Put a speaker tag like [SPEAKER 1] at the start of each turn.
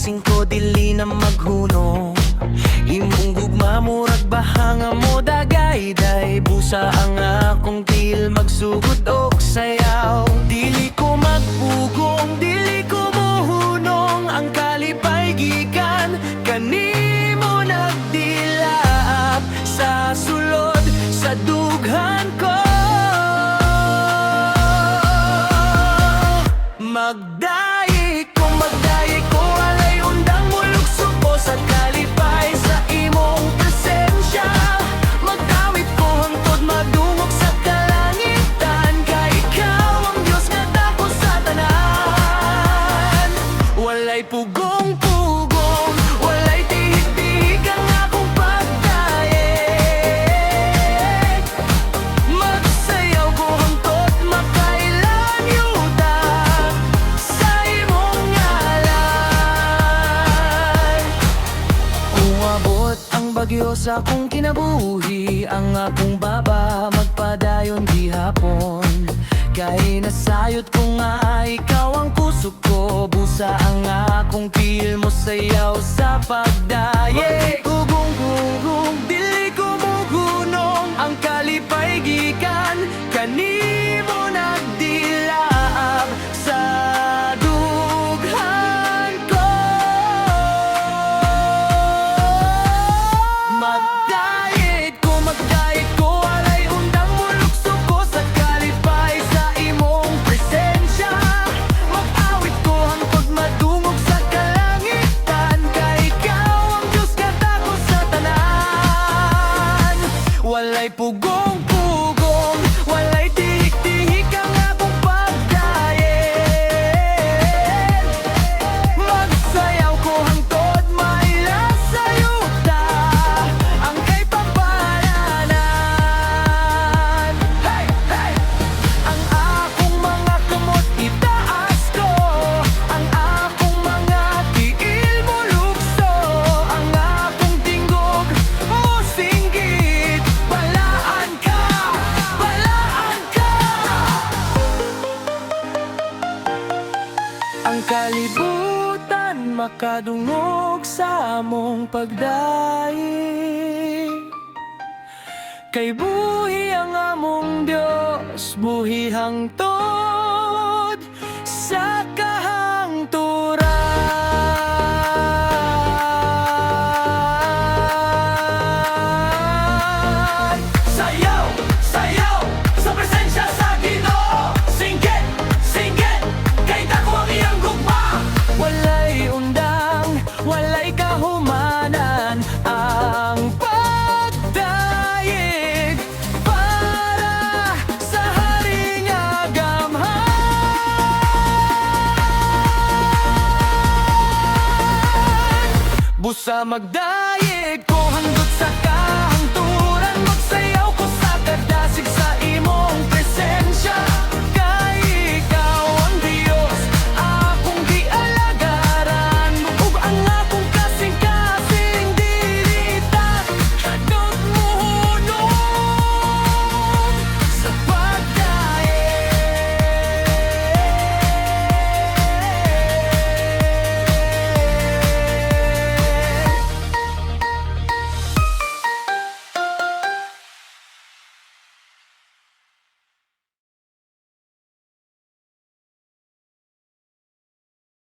[SPEAKER 1] gising ko dili na maghunong. Imong gugma murag bahanga mo dagay-day. Busa ang akong til magsugod og sayaw. Dili ko magpugong, dili ko mohunong. Ang kalipay gikan kanimo nagdilaap. Sa sulod sa dughan ko magdayi ko, alay undang mulog suko sa kalipay sa imong presensya. Magdawit ko hangtod madungog sa kalangitan. Kay ikaw ang Diyos nga dako sa tanan. Walay pugong-pugong, walay tihik-tihik ang akong pagdaig. Magsayaw ko hangtod makailan yuta sa imong ngalan. Umabot ang bagyo sa akong kinabuhi, ang akong baba magpadayon gihapon. Kay nasayot ko nga ikaw ang puso ko. Busa ang akong feel mo sayaw sa pagdaye. Gugong-gugong, dili ko mugunong. Ang kalipay gikan kanimo nagdilaab sa dughan ko. Magdayet ko, alay undang mulog suko sa kalipay sa imong presensya. Mag-awit ko hangtod madungog sa kalangitan. Kay ikaw ang Diyos nga dako sa tanan. Walay pugong-pugong, walay tihik-tihik ang akong pagdaig. Magsayaw ko hangtod maila sa yuta ang kay paparanan. Hey, hey! Ang akong mga kamot itaas ko, ang akong mga tiil mo lukso, ang akong tinggog mo singgit. Balaan ka, balaan ka. Ang kalibutan makadungog sa among pagdaig. Kay buhi ang among Diyos, buhi hangtod sa kahangturan. Sayaw, sayaw sa presensya sa Ginoo. Singgit, singgit, kay dako ang iyang gugma. Walay undang, walay kahumanan ang pagdaig para sa haring agamhan. Busa magdaig